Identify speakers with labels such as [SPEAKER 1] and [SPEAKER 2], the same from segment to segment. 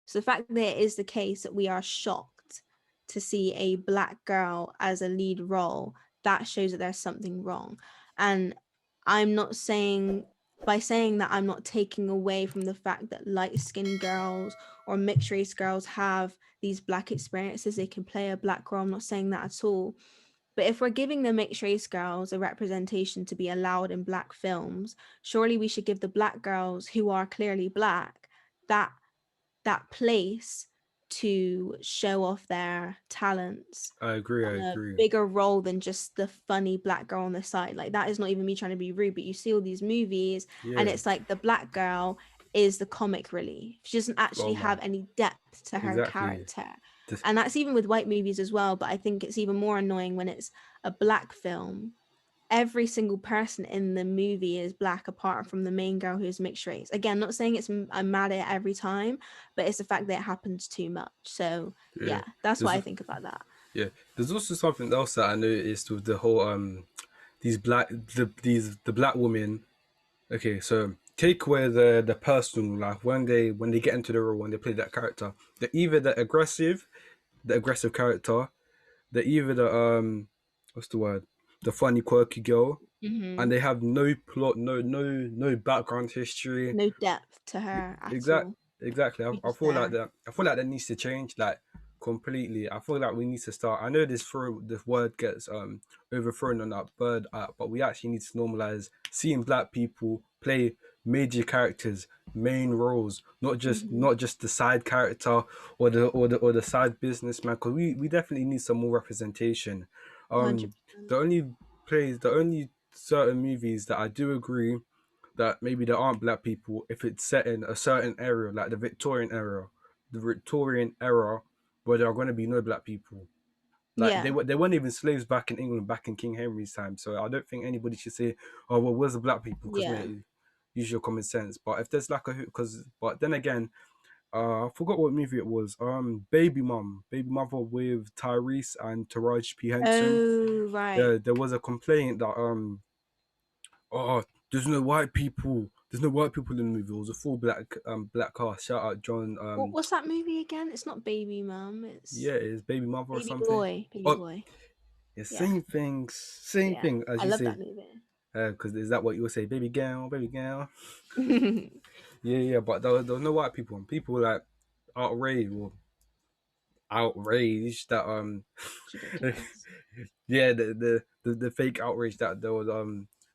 [SPEAKER 1] So the fact that it is the case that we are shocked to see a black girl as a lead role, that shows that there's something wrong. And I'm not saying, by saying that, I'm not taking away from the fact that light-skinned girls or mixed race girls have these black experiences. They can play a black girl. I'm not saying that at all. But if we're giving the mixed race girls a representation to be allowed in black films, surely we should give the black girls who are clearly black that place to show off their talents
[SPEAKER 2] I agree. I
[SPEAKER 1] on a
[SPEAKER 2] agree.
[SPEAKER 1] bigger role than just the funny black girl on the side. Like, that is not even me trying to be rude, but you see all these movies and
[SPEAKER 2] Yeah.
[SPEAKER 1] it's like the black girl is the comic relief. She doesn't
[SPEAKER 2] Oh
[SPEAKER 1] actually
[SPEAKER 2] my.
[SPEAKER 1] have any depth to her
[SPEAKER 2] Exactly.
[SPEAKER 1] character.
[SPEAKER 2] This,
[SPEAKER 1] And that's even with white movies as well, but I think it's even more annoying when it's a black film. Every single person in the movie is black apart from the main girl who's mixed race. Again, not saying I'm mad at it every time, but it's the fact that it happens too much. So
[SPEAKER 2] yeah.
[SPEAKER 1] yeah, that's what
[SPEAKER 2] There's
[SPEAKER 1] I think about that.
[SPEAKER 2] yeah. There's also something else that I noticed with the whole the black women. Okay, so take away the personal life when they get into the role when they play that character. They're either the aggressive character, they're either the what's the word? The funny quirky girl,
[SPEAKER 1] Mm-hmm.
[SPEAKER 2] and they have no plot, no background history.
[SPEAKER 1] No depth to her at
[SPEAKER 2] Exact
[SPEAKER 1] all.
[SPEAKER 2] exactly.
[SPEAKER 1] She's
[SPEAKER 2] I
[SPEAKER 1] just
[SPEAKER 2] feel like
[SPEAKER 1] there.
[SPEAKER 2] that. I feel like that needs to change like completely. I feel like we need to start. I know this word gets overthrown on that bird but we actually need to normalize seeing black people play major characters, main roles,
[SPEAKER 1] Mm-hmm.
[SPEAKER 2] not just the side character or the side businessman. Because we definitely need some more representation. Um,
[SPEAKER 1] 100%.
[SPEAKER 2] the only the only certain movies that I do agree that maybe there aren't black people if it's set in a certain area, like the Victorian era, where there are going to be no black people. Like
[SPEAKER 1] Yeah.
[SPEAKER 2] they weren't even slaves back in England, back in King Henry's time. So I don't think anybody should say, "Oh, well, where's the black people?" Because
[SPEAKER 1] Yeah.
[SPEAKER 2] mate, use your common sense. But if there's like but then again, I forgot what movie it was. Baby Mother with Tyrese and Taraji P Henson.
[SPEAKER 1] Oh, right.
[SPEAKER 2] There was a complaint that oh, there's no white people in the movie. It was a full black cast. Shout out John.
[SPEAKER 1] What's that movie again? It's not Baby Mum. It's
[SPEAKER 2] Yeah, it's Baby Mother or
[SPEAKER 1] Baby
[SPEAKER 2] something.
[SPEAKER 1] Boy. Baby
[SPEAKER 2] Oh,
[SPEAKER 1] Boy.
[SPEAKER 2] yeah,
[SPEAKER 1] Yeah.
[SPEAKER 2] same
[SPEAKER 1] Yeah.
[SPEAKER 2] thing as
[SPEAKER 1] I
[SPEAKER 2] you
[SPEAKER 1] love
[SPEAKER 2] say.
[SPEAKER 1] that movie.
[SPEAKER 2] Because is that what you would say, baby girl, baby girl? Yeah, yeah. But there was no white people. And people were like outraged or outraged that
[SPEAKER 1] It's ridiculous.
[SPEAKER 2] yeah, the fake outrage that there was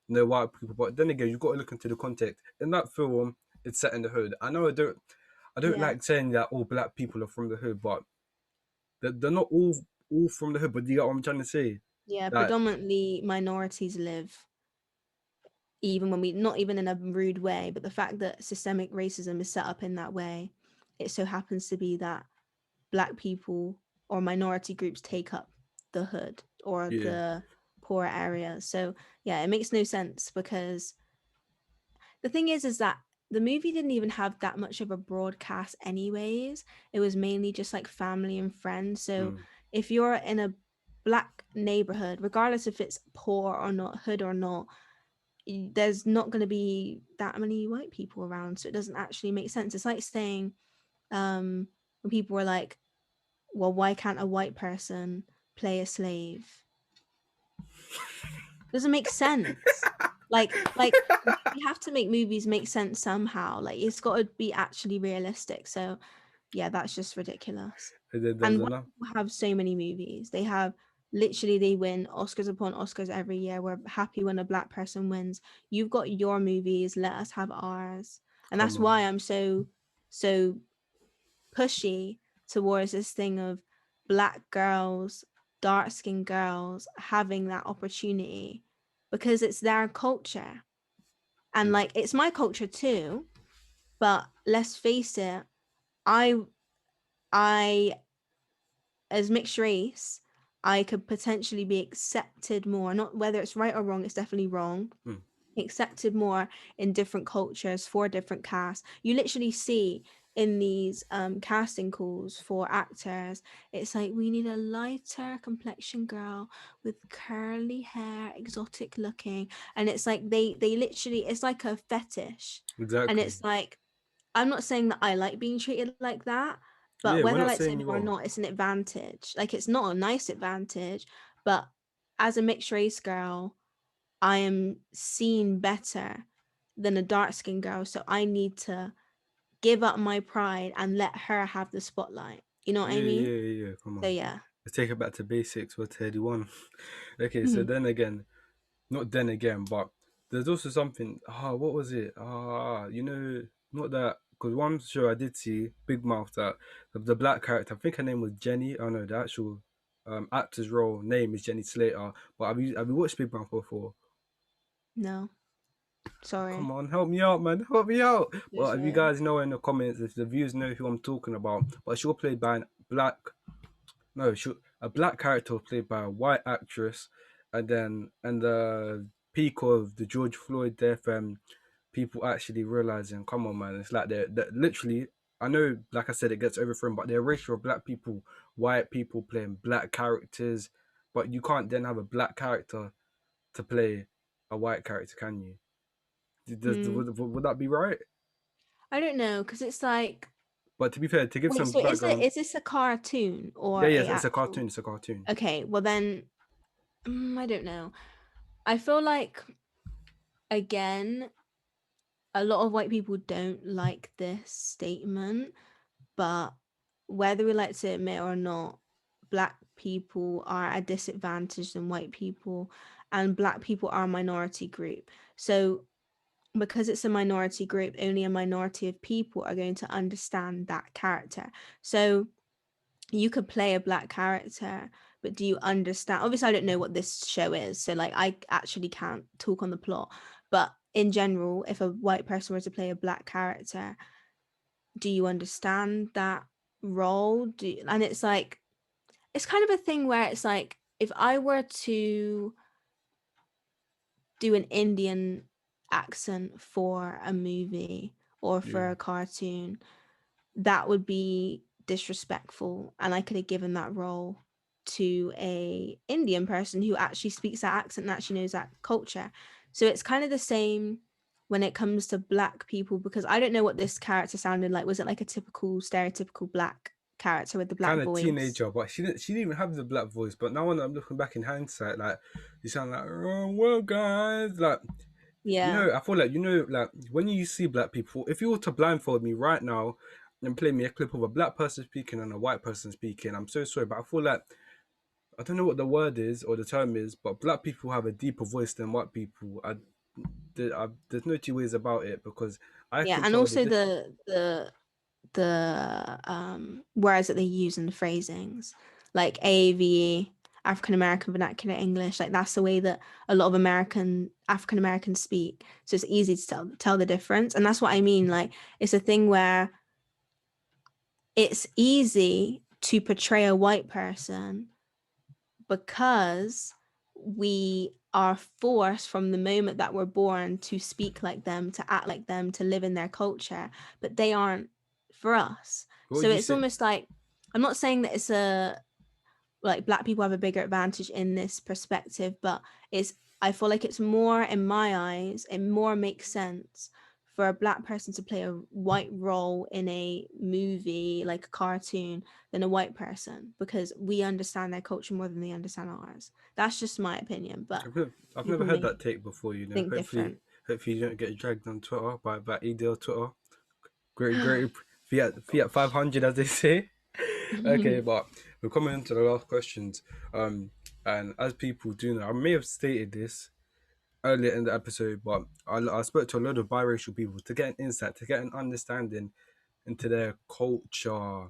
[SPEAKER 2] no white people. But then again, you've got to look into the context. In that film, it's set in the hood. I don't
[SPEAKER 1] Yeah.
[SPEAKER 2] like saying that all black people are from the hood, but they're not all from the hood. But do you get what I'm trying to say?
[SPEAKER 1] Yeah.
[SPEAKER 2] That
[SPEAKER 1] Predominantly minorities live, even when we, not even in a rude way, but the fact that systemic racism is set up in that way, it so happens to be that black people or minority groups take up the hood or
[SPEAKER 2] yeah,
[SPEAKER 1] the poor areas. So yeah, it makes no sense because the thing is that the movie didn't even have that much of a broadcast anyways. It was mainly just like family and friends. So
[SPEAKER 2] mm,
[SPEAKER 1] if you're in a black neighborhood, regardless if it's poor or not, hood or not, there's not going to be that many white people around, so it doesn't actually make sense. It's like saying when people were like, well, why can't a white person play a slave? Doesn't make sense. Like we have to make movies make sense somehow. Like, it's got to be actually realistic. So yeah, that's just ridiculous.
[SPEAKER 2] and then there's
[SPEAKER 1] And white
[SPEAKER 2] enough.
[SPEAKER 1] people have so many movies. They have, literally, they win Oscars upon Oscars every year. We're happy when a black person wins. You've got your movies, let us have ours. And
[SPEAKER 2] Come
[SPEAKER 1] that's
[SPEAKER 2] on,
[SPEAKER 1] why I'm so pushy towards this thing of black girls, dark skinned girls having that opportunity, because it's their culture. And
[SPEAKER 2] yeah,
[SPEAKER 1] like, it's my culture too, but let's face it, I I as mixed race, I could potentially be accepted more. Not whether it's right or wrong, it's definitely wrong.
[SPEAKER 2] mm,
[SPEAKER 1] Accepted more in different cultures for different casts. You literally see in these casting calls for actors, it's like, we need a lighter complexion girl with curly hair, exotic looking, and it's like they literally, it's like a fetish, and
[SPEAKER 2] exactly.
[SPEAKER 1] it's like, I'm not saying that I like being treated like that, but
[SPEAKER 2] Yeah, we're
[SPEAKER 1] whether I
[SPEAKER 2] not
[SPEAKER 1] like to
[SPEAKER 2] saying
[SPEAKER 1] admit
[SPEAKER 2] you
[SPEAKER 1] or
[SPEAKER 2] are.
[SPEAKER 1] not, it's an advantage. Like it's not a nice advantage, but as a mixed race girl, I am seen better than a dark skinned girl. So I need to give up my pride and let her have the spotlight. You know what I
[SPEAKER 2] Yeah,
[SPEAKER 1] mean?
[SPEAKER 2] yeah, yeah. Come
[SPEAKER 1] So
[SPEAKER 2] on.
[SPEAKER 1] yeah.
[SPEAKER 2] Let's take it back to basics. We're 31. Okay, so
[SPEAKER 1] Mhm.
[SPEAKER 2] then again, not then again, but there's also something. What was it? Not that, because one show I did see, Big Mouth, that the black character, I think her name was Jenny. Oh no, the actual actor's role name is Jenny Slater. But have you watched Big Mouth before?
[SPEAKER 1] No,
[SPEAKER 2] Come
[SPEAKER 1] sorry.
[SPEAKER 2] on, help me out, man, help me out.
[SPEAKER 1] So
[SPEAKER 2] Well, if you
[SPEAKER 1] sorry.
[SPEAKER 2] guys know in the comments, if the viewers know who I'm talking about, but she was played by a black, no, a black character was played by a white actress, and the peak of the George Floyd death, and people actually realizing, come on, man, it's like they're literally. I know, like I said, it gets overthrown, but the erasure of black people, white people playing black characters, but you can't then have a black character to play a white character, can you?
[SPEAKER 1] Hmm.
[SPEAKER 2] Would that be right?
[SPEAKER 1] I don't know, because it's like,
[SPEAKER 2] But to be fair, to give
[SPEAKER 1] wait,
[SPEAKER 2] some
[SPEAKER 1] so
[SPEAKER 2] background,
[SPEAKER 1] is this a cartoon or
[SPEAKER 2] yeah,
[SPEAKER 1] a
[SPEAKER 2] yes, it's a
[SPEAKER 1] actual?
[SPEAKER 2] cartoon. It's a cartoon.
[SPEAKER 1] Okay, well then, I don't know. I feel like again, a lot of white people don't like this statement, but whether we like to admit or not, black people are at a disadvantage than white people, and black people are a minority group. So because it's a minority group, only a minority of people are going to understand that character. So you could play a black character, but do you understand? Obviously, I don't know what this show is, so like I actually can't talk on the plot. But in general, if a white person were to play a black character, do you understand that role? And it's like it's kind of a thing where it's like if I were to do an Indian accent for a movie or for
[SPEAKER 2] Yeah,
[SPEAKER 1] a cartoon, that would be disrespectful, and I could have given that role to a Indian person who actually speaks that accent and actually knows that culture. So it's kind of the same when it comes to black people, because I don't know what this character sounded like. Was it like a typical stereotypical black character with the black
[SPEAKER 2] kind of
[SPEAKER 1] voice?
[SPEAKER 2] teenager, but she didn't even have the black voice. But now when I'm looking back in hindsight, like you sound like, oh well, guys, like
[SPEAKER 1] Yeah.
[SPEAKER 2] I feel like like when you see black people, if you were to blindfold me right now and play me a clip of a black person speaking and a white person speaking, I'm so sorry, but I feel like I don't know what the word is or the term is, but black people have a deeper voice than white people. There's no two ways about it because I
[SPEAKER 1] Yeah,
[SPEAKER 2] can
[SPEAKER 1] and
[SPEAKER 2] tell the
[SPEAKER 1] also
[SPEAKER 2] difference.
[SPEAKER 1] the words that they use in the phrasings, like AAVE, African American Vernacular English, like that's the way that a lot of African Americans speak. So it's easy to tell the difference. And that's what I mean. Like it's a thing where it's easy to portray a white person because we are forced from the moment that we're born to speak like them, to act like them, to live in their culture, but they aren't for us.
[SPEAKER 2] What
[SPEAKER 1] So
[SPEAKER 2] you
[SPEAKER 1] it's
[SPEAKER 2] say?
[SPEAKER 1] almost like I'm not saying that it's a like black people have a bigger advantage in this perspective, but it's I feel like it's more in my eyes, it more makes sense for a black person to play a white role in a movie like a cartoon than a white person, because we understand their culture more than they understand ours. That's just my opinion, but
[SPEAKER 2] I've never
[SPEAKER 1] people
[SPEAKER 2] heard
[SPEAKER 1] may
[SPEAKER 2] that take before. You know,
[SPEAKER 1] think
[SPEAKER 2] hopefully,
[SPEAKER 1] different.
[SPEAKER 2] hopefully you don't get dragged on Twitter by ED Twitter. Great, great. Fiat 500, as they say. Okay, but we're coming into the last questions. Um, and as people do know, I may have stated this earlier in the episode, but I spoke to a lot of biracial people to get an insight, to get an understanding into their culture.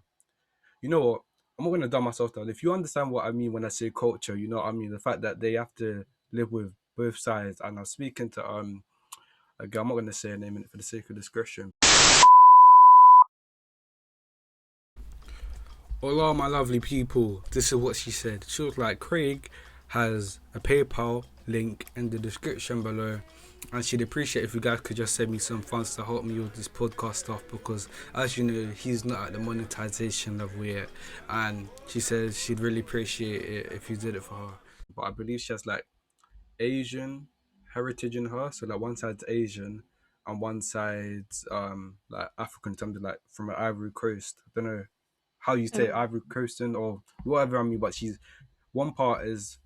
[SPEAKER 2] You know what? I'm not gonna dumb myself down. If you understand what I mean when I say culture, you know what I mean. The fact that they have to live with both sides. And I'm speaking to a girl. I'm not gonna say her name in it for the sake of discretion. Hola, my lovely people. This is what she said. She was like, Craig has a PayPal link in the description below, and she'd appreciate if you guys could just send me some funds to help me with this podcast stuff because, as you know, he's not at the monetization level yet. And she says she'd really appreciate it if you did it for her. But I believe she has like Asian heritage in her, so like one side's Asian, and one side's like African, something like from an Ivory Coast. I don't know how you say
[SPEAKER 1] Oh,
[SPEAKER 2] Ivory Coastan or whatever. I mean, but she's one part is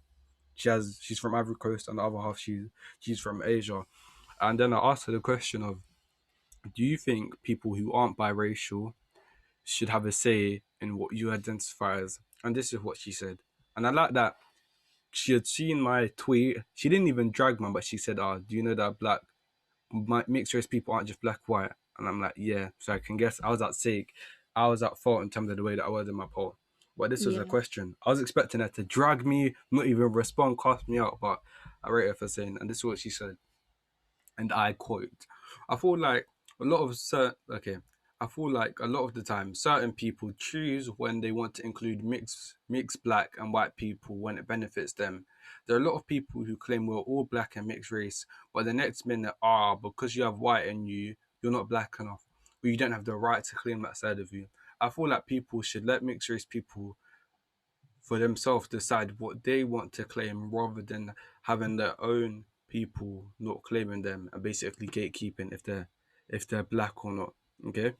[SPEAKER 2] she's from Ivory Coast, and the other half she's from Asia. And then I asked her the question of, do you think people who aren't biracial should have a say in what you identify as? And this is what she said. And I like that she had seen my tweet. She didn't even drag man, but she said, "Ah, do you know that black mixed race people aren't just black white?" And I'm like, "Yeah." So I can guess I was at stake. I was at fault in terms of the way that I worded my poll. But this was a
[SPEAKER 1] yeah.
[SPEAKER 2] question. I was expecting her to drag me, not even respond, cast me out. But I rate her for saying, and this is what she said, and I quote, I feel like a lot of I feel like a lot of the time certain people choose when they want to include mixed black and white people when it benefits them. There are a lot of people who claim we're all black and mixed race, but the next minute because you have white in you, you're not black enough. Or you don't have the right to claim that side of you. I feel like people should let mixed race people for themselves decide what they want to claim rather than having their own people not claiming them and basically gatekeeping if they're black or not. Okay?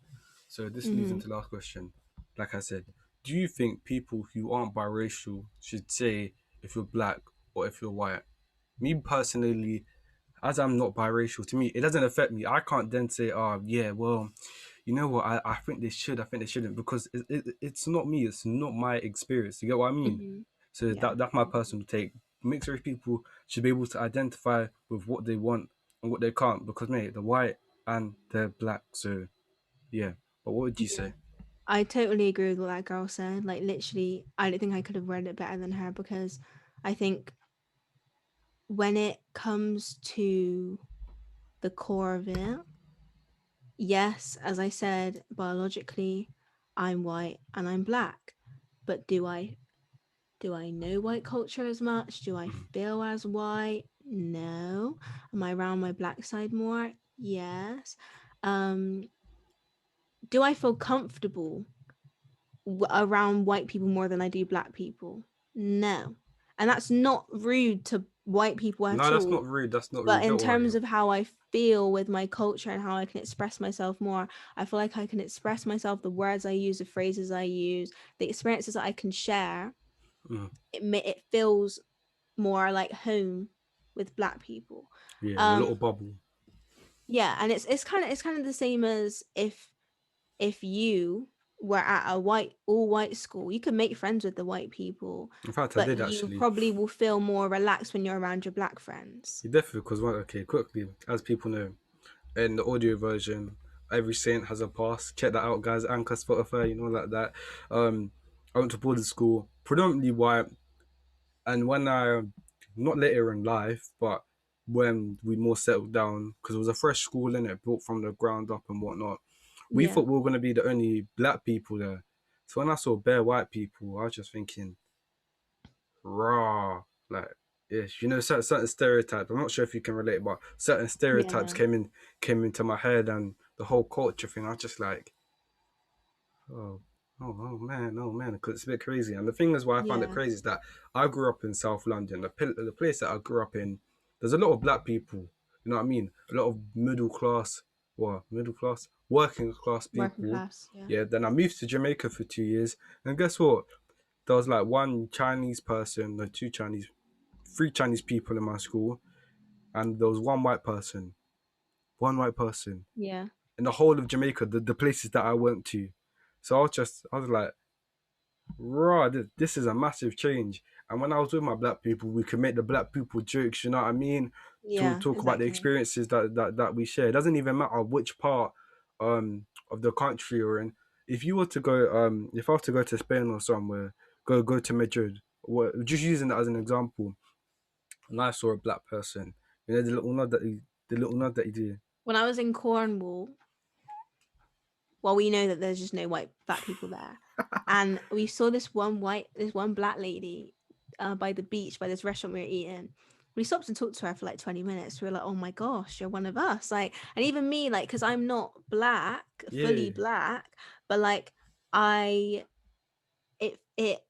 [SPEAKER 2] So this leads
[SPEAKER 1] Hmm.
[SPEAKER 2] into the last question. Like I said, do you think people who aren't biracial should say if you're black or if you're white? Me personally, as I'm not biracial, to me it doesn't affect me. I can't then say, oh yeah, well, you know what, I think they should, I think they shouldn't, because it's not me, it's not my experience. You get what I mean?
[SPEAKER 1] Hmm.
[SPEAKER 2] So
[SPEAKER 1] Yeah.
[SPEAKER 2] that's my personal take. Mixed race people should be able to identify with what they want and what they can't, because mate, they're white and they're black. So yeah. But what would you
[SPEAKER 1] Yeah.
[SPEAKER 2] say?
[SPEAKER 1] I totally agree with what that girl said. Like, literally, I don't think I could have read it better than her because I think when it comes to the core of it, yes, as I said, biologically, I'm white and I'm black. But do I know white culture as much? Do I
[SPEAKER 2] Mhm.
[SPEAKER 1] feel as white? No. Am I around my black side more? Yes. Um, do I feel comfortable around white people more than I do black people? No. And that's not rude to white people
[SPEAKER 2] No,
[SPEAKER 1] at
[SPEAKER 2] that's
[SPEAKER 1] all.
[SPEAKER 2] not rude. That's not
[SPEAKER 1] But
[SPEAKER 2] rude.
[SPEAKER 1] in
[SPEAKER 2] Don't worry.
[SPEAKER 1] terms of how I feel with my culture and how I can express myself more, I feel like I can express myself, the words I use, the phrases I use, the experiences that I can share.
[SPEAKER 2] Mhm.
[SPEAKER 1] It feels more like home with black people.
[SPEAKER 2] Yeah, in a
[SPEAKER 1] Um,
[SPEAKER 2] little bubble.
[SPEAKER 1] yeah, and it's kind of the same as if you were at a white all white school, you can make friends with the white people,
[SPEAKER 2] In fact, I
[SPEAKER 1] but
[SPEAKER 2] did
[SPEAKER 1] you
[SPEAKER 2] actually.
[SPEAKER 1] probably will feel more relaxed when you're around your black friends.
[SPEAKER 2] You definitely, because okay, quickly, as people know, in the audio version, every saint has a past. Check that out, guys. Anchor, Spotify, like that. I went to boarding school, predominantly white, and when I, not later in life, but when we more settled down, because it was a fresh school in it, built from the ground up and whatnot, we
[SPEAKER 1] Yeah,
[SPEAKER 2] thought we were gonna be the only black people there. So when I saw bare white people, I was just thinking, raw, like, yes, certain stereotypes. I'm not sure if you can relate, but certain stereotypes
[SPEAKER 1] yeah,
[SPEAKER 2] came into my head, and the whole culture thing. I was just like, oh, oh man, because it's a bit crazy. And the thing is, why I found it
[SPEAKER 1] yeah.
[SPEAKER 2] crazy is that I grew up in South London. The place that I grew up in, there's a lot of black people. You know what I mean? A lot of middle class, working class
[SPEAKER 1] Working
[SPEAKER 2] people.
[SPEAKER 1] class, yeah.
[SPEAKER 2] Yeah. Then I moved to Jamaica for 2 years, and guess what? There was like one Chinese person, no, two Chinese, three Chinese people in my school, and there was one white person
[SPEAKER 1] Yeah,
[SPEAKER 2] in the whole of Jamaica, the places that I went to. So I was like, raw, this is a massive change. And when I was with my black people, we could make the black people jokes, you know what I mean?
[SPEAKER 1] yeah,
[SPEAKER 2] Talk about the
[SPEAKER 1] exactly.
[SPEAKER 2] experiences that we share. It doesn't even matter which part of the country you're in. If you were to go if I was to go to Spain or somewhere, go to Madrid, just using that as an example, and I saw a black person, the little nod that he did.
[SPEAKER 1] When I was in Cornwall, well, we know that there's just no white black people there, and we saw this one black lady, by the beach by this restaurant we were eating. We stopped and talked to her for like 20 minutes. We were like, oh my gosh, you're one of us. Like, and even me, like, because I'm not black, fully
[SPEAKER 2] Yeah.
[SPEAKER 1] black, but like I it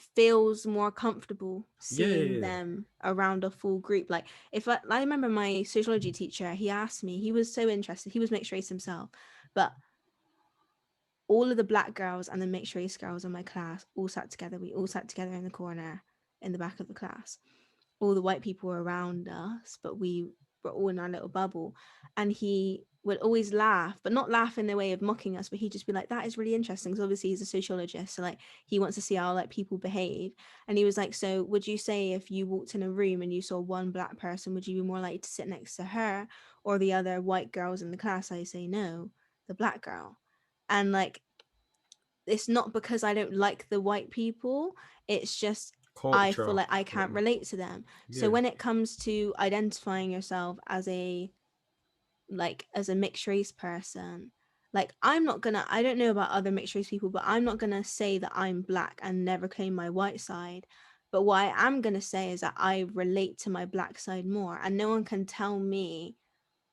[SPEAKER 1] feels more comfortable
[SPEAKER 2] Yeah,
[SPEAKER 1] seeing
[SPEAKER 2] yeah,
[SPEAKER 1] them around a full group. Like if I remember my sociology teacher, he asked me, he was so interested, he was mixed race himself, but all of the black girls and the mixed race girls in my class all sat together. We all sat together in the corner in the back of the class. All the white people were around us, but we were all in our little bubble. And he would always laugh, but not laugh in the way of mocking us, but he'd just be like, that is really interesting. Because obviously he's a sociologist. So like he wants to see how like people behave. And he was like, so would you say if you walked in a room and you saw one black person, would you be more likely to sit next to her or the other white girls in the class? I say no, the black girl. And like it's not because I don't like the white people. It's just I feel
[SPEAKER 2] culture,
[SPEAKER 1] like I can't
[SPEAKER 2] whatnot.
[SPEAKER 1] relate to them. So
[SPEAKER 2] Yeah,
[SPEAKER 1] when it comes to identifying yourself as a as a mixed race person, like I don't know about other mixed race people, but I'm not gonna say that I'm black and never claim my white side. But what I am gonna say is that I relate to my black side more, and no one can tell me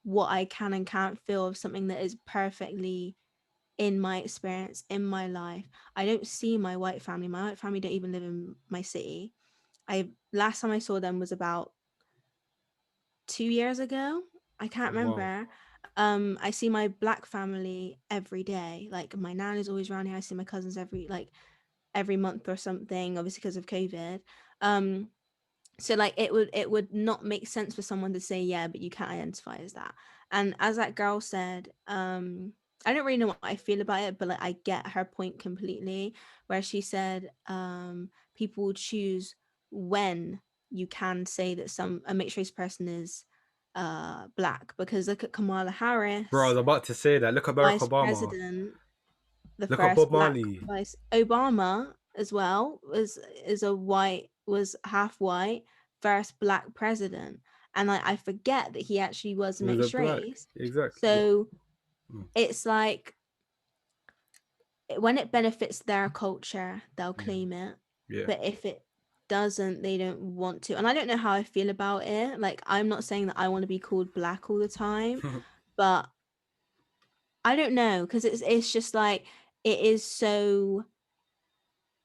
[SPEAKER 1] what I can and can't feel of something that is perfectly in my experience in my life. I don't see my white family. My white family don't even live in my city. I Last time I saw them was about 2 years ago. I can't
[SPEAKER 2] wow.
[SPEAKER 1] remember. I see my black family every day. Like my nan is always around here. I see my cousins every month or something, obviously because of COVID. Um, so like it would not make sense for someone to say yeah, but you can't identify as that. And as that girl said, I don't really know what I feel about it, but like I get her point completely, where she said people will choose when you can say that some a mixed race person is black, because look at Kamala
[SPEAKER 2] Bro, I
[SPEAKER 1] Harris,
[SPEAKER 2] was about to say that. Look at Barack
[SPEAKER 1] vice
[SPEAKER 2] Obama.
[SPEAKER 1] president, the
[SPEAKER 2] Look at
[SPEAKER 1] first
[SPEAKER 2] Bob
[SPEAKER 1] black
[SPEAKER 2] Marley.
[SPEAKER 1] vice. Obama as well was half white, first black president, and I forget that he actually was
[SPEAKER 2] Was a
[SPEAKER 1] mixed
[SPEAKER 2] black.
[SPEAKER 1] race.
[SPEAKER 2] Exactly.
[SPEAKER 1] So
[SPEAKER 2] Mm,
[SPEAKER 1] it's like when it benefits their culture, they'll
[SPEAKER 2] yeah,
[SPEAKER 1] claim it,
[SPEAKER 2] yeah.
[SPEAKER 1] but if it doesn't, they don't want to. And I don't know how I feel about it. Like I'm not saying that I want to be called black all the time, but I don't know, because it's just like it is so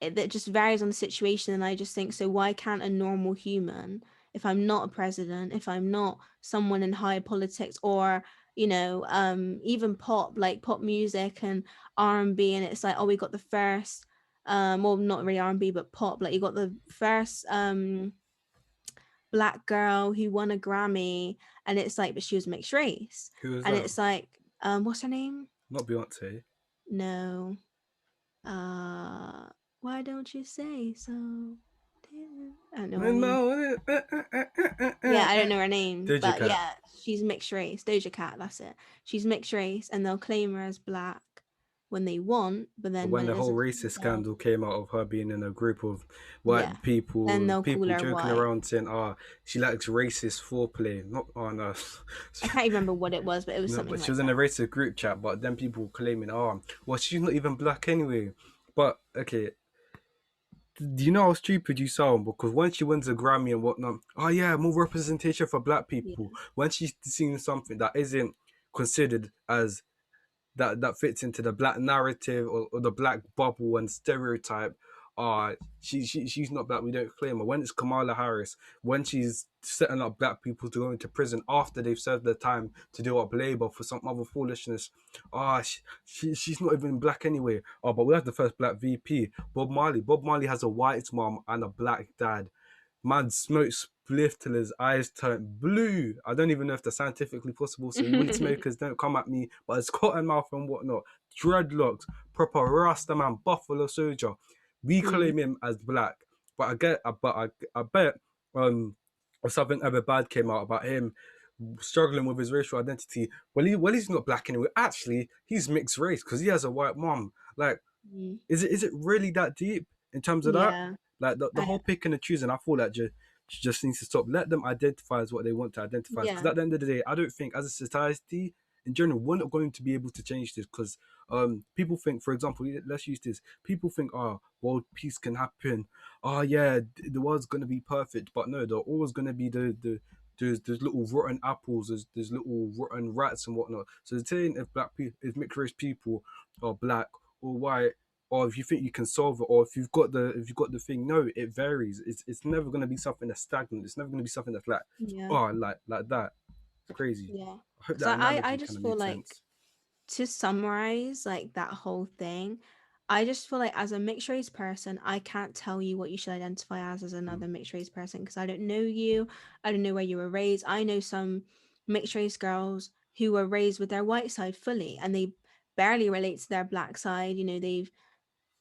[SPEAKER 1] that just varies on the situation. And I just think, so why can't a normal human, if I'm not a president, if I'm not someone in high politics, or even pop music and R&B, and it's like, oh, we got the first well, not really R&B but pop, like you got the first black girl who won a Grammy, and it's like, but she was mixed race,
[SPEAKER 2] Who was
[SPEAKER 1] and
[SPEAKER 2] that?
[SPEAKER 1] it's like, what's her name?
[SPEAKER 2] Not Beyonce.
[SPEAKER 1] No. uh why don't you say so? I don't know her name.
[SPEAKER 2] No.
[SPEAKER 1] Yeah, I don't know her name,
[SPEAKER 2] Doja
[SPEAKER 1] but
[SPEAKER 2] Cat.
[SPEAKER 1] yeah, she's mixed race. Doja Cat, that's it. She's mixed race, and they'll claim her as black when they want, but
[SPEAKER 2] But
[SPEAKER 1] then
[SPEAKER 2] when
[SPEAKER 1] when it
[SPEAKER 2] the whole
[SPEAKER 1] doesn't
[SPEAKER 2] racist
[SPEAKER 1] suit them,
[SPEAKER 2] scandal came out of her being in a group of
[SPEAKER 1] yeah,
[SPEAKER 2] white
[SPEAKER 1] then
[SPEAKER 2] people,
[SPEAKER 1] they'll call
[SPEAKER 2] people
[SPEAKER 1] her
[SPEAKER 2] joking
[SPEAKER 1] white.
[SPEAKER 2] around saying, she likes racist foreplay. Not, oh no.
[SPEAKER 1] I can't even remember what it was, but it was
[SPEAKER 2] No,
[SPEAKER 1] something
[SPEAKER 2] but she
[SPEAKER 1] like
[SPEAKER 2] was in a
[SPEAKER 1] that.
[SPEAKER 2] racist group chat, but then people claiming, well, she's not even black anyway. But, okay, do you know how stupid you sound? Because when she wins a Grammy and whatnot, oh yeah, more representation for black people.
[SPEAKER 1] Yeah.
[SPEAKER 2] When she's seeing something that isn't considered as that fits into the black narrative, or the black bubble and stereotype. She's not black. We don't claim her. When it's Kamala Harris, when she's setting up black people to go into prison after they've served their time to do up labor for some other foolishness. She's not even black anyway. Oh, but we have the first black VP, Bob Marley. Bob Marley has a white mom and a black dad. Man smoked spliff till his eyes turned blue. I don't even know if that's scientifically possible, so weed smokers don't come at me. But it's cotton mouth and whatnot. Dreadlocks, proper Rasta man, Buffalo Soldier. We
[SPEAKER 1] Mm,
[SPEAKER 2] claim him as black. I bet if something ever bad came out about him struggling with his racial identity, he's not black anyway. Actually, he's mixed race because he has a white mom. Like,
[SPEAKER 1] mm.
[SPEAKER 2] is it really that deep in terms of that?
[SPEAKER 1] Yeah,
[SPEAKER 2] Like the
[SPEAKER 1] I
[SPEAKER 2] whole picking and choosing, I feel like just needs to stop. Let them identify as what they want to identify as. Because
[SPEAKER 1] yeah,
[SPEAKER 2] at the end of the day, I don't think as a society in general, we're not going to be able to change this. Because people think, for example, let's use this. People think, world peace can happen. Oh yeah, the world's gonna be perfect, but no, there's always gonna be there's little rotten apples, there's little rotten rats and whatnot. So saying if black people, if mixed race people are black or white, or if you think you can solve it, or if you've got the thing. No, it varies. It's never gonna be something that's stagnant. It's never gonna be something that's like,
[SPEAKER 1] Yeah.
[SPEAKER 2] oh, like that. It's crazy.
[SPEAKER 1] Yeah.
[SPEAKER 2] I hope
[SPEAKER 1] So
[SPEAKER 2] that
[SPEAKER 1] I
[SPEAKER 2] analogy kind
[SPEAKER 1] just
[SPEAKER 2] of
[SPEAKER 1] feel
[SPEAKER 2] made
[SPEAKER 1] like,
[SPEAKER 2] sense.
[SPEAKER 1] to summarize like that whole thing, I just feel like as a mixed race person, I can't tell you what you should identify as
[SPEAKER 2] Mm.
[SPEAKER 1] another mixed race person because I don't know you. I don't know where you were raised. I know some mixed race girls who were raised with their white side fully and they barely relate to their black side. You know, they've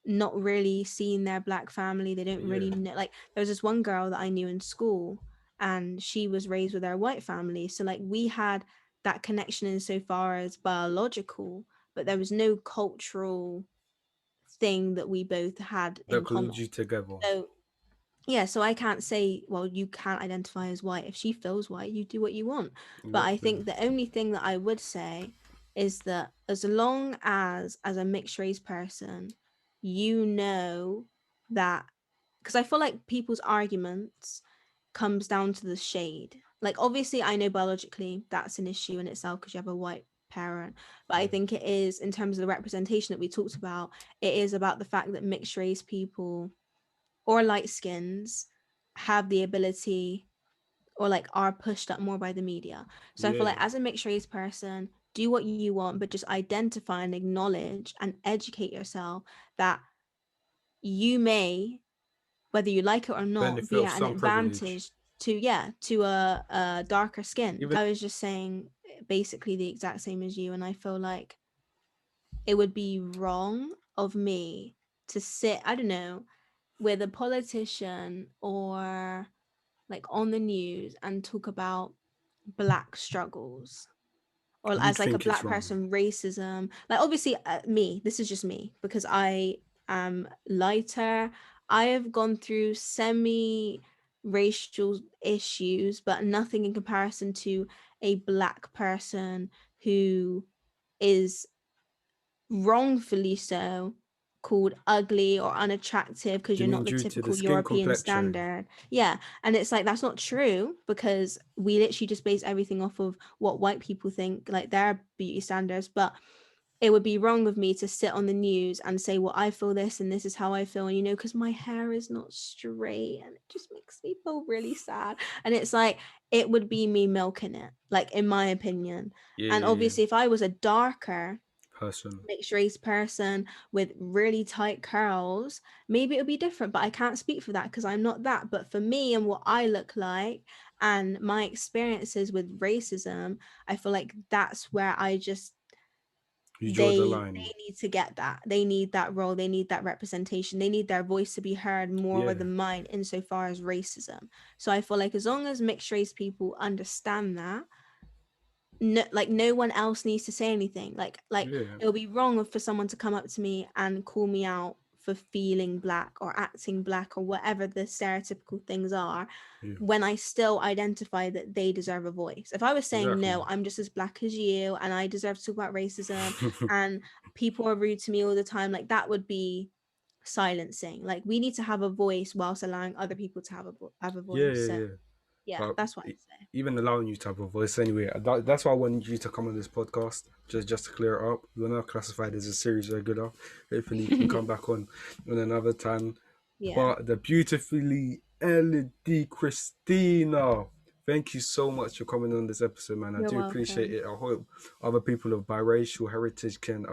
[SPEAKER 1] not really seen their black family. They don't
[SPEAKER 2] Yeah,
[SPEAKER 1] really know. Like, there was this one girl that I knew in school, and she was raised with her white family. So, like, we had that connection insofar as biological, but there was no cultural thing that we both had
[SPEAKER 2] that
[SPEAKER 1] in
[SPEAKER 2] glued
[SPEAKER 1] common.
[SPEAKER 2] you together.
[SPEAKER 1] So, yeah, so I can't say, well, you can't identify as white. If she feels white, you do what you want. But I
[SPEAKER 2] Exactly.
[SPEAKER 1] think the only thing that I would say is that as long as a mixed race person, you know that, because I feel like people's arguments comes down to the shade. Like, obviously, I know biologically that's an issue in itself because you have a white parent, but I
[SPEAKER 2] Yeah.
[SPEAKER 1] think it is, in terms of the representation that we talked about, it is about the fact that mixed race people or light skins have the ability, or like are pushed up more by the media. So I feel
[SPEAKER 2] Yeah.
[SPEAKER 1] like as a mixed race person, do what you want, but just identify and acknowledge and educate yourself that you may, whether you like it or not,
[SPEAKER 2] Benefit
[SPEAKER 1] be
[SPEAKER 2] of
[SPEAKER 1] at an
[SPEAKER 2] some privilege.
[SPEAKER 1] advantage to, yeah, to a darker skin.
[SPEAKER 2] Even
[SPEAKER 1] I was just saying basically the exact same as you, and I feel like it would be wrong of me to sit, I don't know, with a politician or like on the news and talk about black struggles, or
[SPEAKER 2] you
[SPEAKER 1] as like a
[SPEAKER 2] think it's
[SPEAKER 1] black
[SPEAKER 2] wrong.
[SPEAKER 1] person racism. Like, obviously, me, this is just me because I am lighter. I have gone through semi racial issues, but nothing in comparison to a black person who is wrongfully so called ugly or unattractive because
[SPEAKER 2] Do you
[SPEAKER 1] you're
[SPEAKER 2] mean
[SPEAKER 1] not the
[SPEAKER 2] due to the
[SPEAKER 1] typical
[SPEAKER 2] skin
[SPEAKER 1] European
[SPEAKER 2] complexion?
[SPEAKER 1] standard. Yeah. And it's like, that's not true because we literally just base everything off of what white people think, like their beauty standards. But it would be wrong of me to sit on the news and say, well, I feel this and this is how I feel. And, you know, because my hair is not straight and it just makes me feel really sad. And it's like, it would be me milking it, like, in my opinion.
[SPEAKER 2] Yeah,
[SPEAKER 1] And
[SPEAKER 2] yeah, yeah.
[SPEAKER 1] obviously, if I was a darker
[SPEAKER 2] Person.
[SPEAKER 1] mixed race person with really tight curls, maybe it would be different, but I can't speak for that because I'm not that. But for me and what I look like and my experiences with racism, I feel like that's where I just,
[SPEAKER 2] You draw the
[SPEAKER 1] they
[SPEAKER 2] line.
[SPEAKER 1] need to get that. They need that role, they need that representation, they need their voice to be heard more
[SPEAKER 2] Yeah,
[SPEAKER 1] than mine insofar as racism. So I feel like as long as mixed race people understand that, no, like, no one else needs to say anything. Like
[SPEAKER 2] yeah,
[SPEAKER 1] it'll be wrong for someone to come up to me and call me out for feeling black or acting black or whatever the stereotypical things are,
[SPEAKER 2] yeah.
[SPEAKER 1] when I still identify that they deserve a voice. If I was saying,
[SPEAKER 2] Exactly.
[SPEAKER 1] no, I'm just as black as you and I deserve to talk about racism and people are rude to me all the time, like, that would be silencing. Like, we need to have a voice whilst allowing other people to have a
[SPEAKER 2] Yeah,
[SPEAKER 1] voice.
[SPEAKER 2] yeah,
[SPEAKER 1] So
[SPEAKER 2] yeah.
[SPEAKER 1] yeah,
[SPEAKER 2] But
[SPEAKER 1] that's what I'd say.
[SPEAKER 2] even allowing you to have a voice anyway, that's why I wanted you to come on this podcast, just to clear it up. You're not classified as a series regular. Hopefully, you can come back on another time.
[SPEAKER 1] Yeah,
[SPEAKER 2] But the beautifully Elodie Christina, thank you so much for coming on this episode, man. I
[SPEAKER 1] you're
[SPEAKER 2] do appreciate
[SPEAKER 1] welcome.
[SPEAKER 2] it. I hope other people of biracial heritage can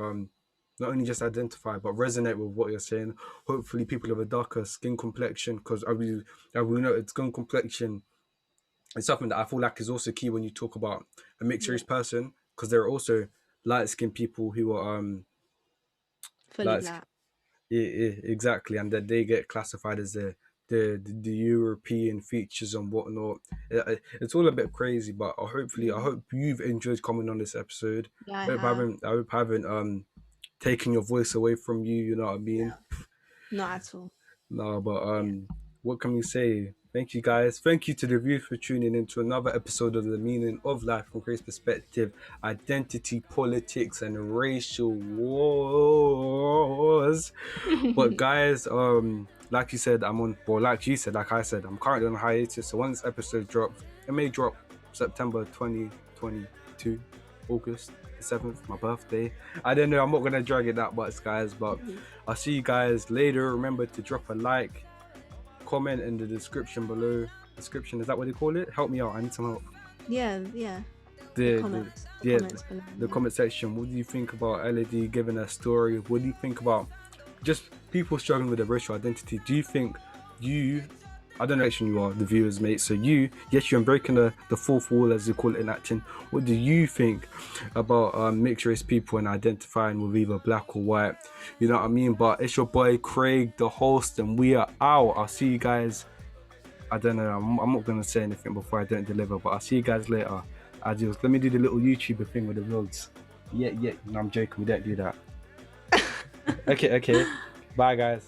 [SPEAKER 2] not only just identify but resonate with what you're saying. Hopefully, people of a darker skin complexion, because I will know it's skin complexion. It's something that I feel like is also key when you talk about a mixed
[SPEAKER 1] Yeah,
[SPEAKER 2] race person, because there are also light skinned people who are
[SPEAKER 1] fully
[SPEAKER 2] light.
[SPEAKER 1] black.
[SPEAKER 2] Yeah, exactly, and that they get classified as the European features and whatnot. It's all a bit crazy, but I
[SPEAKER 1] Mm.
[SPEAKER 2] hope you've enjoyed coming on this episode.
[SPEAKER 1] Yeah, I
[SPEAKER 2] I hope I
[SPEAKER 1] have.
[SPEAKER 2] haven't I hope I haven't taken your voice away from you. You know what I
[SPEAKER 1] No,
[SPEAKER 2] mean?
[SPEAKER 1] not at all.
[SPEAKER 2] No, but
[SPEAKER 1] Yeah.
[SPEAKER 2] what can we say? Thank you guys. Thank you to the viewers for tuning in to another episode of the Meaning of Life from Grace Perspective, Identity, Politics, and Racial Wars. But guys, like you said, like you said, like I said, I'm currently on hiatus. So once this episode drops, it may drop September 2022, August. 27th, my birthday. I don't know, I'm not going to drag it that much, guys, but I'll see you guys later. Remember to drop a like, comment in the description below. Description, is that what they call it? Help me out, I need some help.
[SPEAKER 1] Yeah. The
[SPEAKER 2] The, the,
[SPEAKER 1] comments. The
[SPEAKER 2] yeah,
[SPEAKER 1] comments below.
[SPEAKER 2] the comment section. What do you think about Elodie giving a story? What do you think about just people struggling with their racial identity? Do you think I don't know actually you are the viewers, mate. So yes, you're breaking the fourth wall, as they call it in acting. What do you think about mixed race people and identifying with either black or white? You know what I mean? But it's your boy Craig, the host, and we are out. I'll see you guys. I don't know. I'm not gonna say anything before I don't deliver, but I'll see you guys later. Adios. Let me do the little YouTuber thing with the vlogs. Yeah. No, I'm joking. We don't do that. Okay. Bye, guys.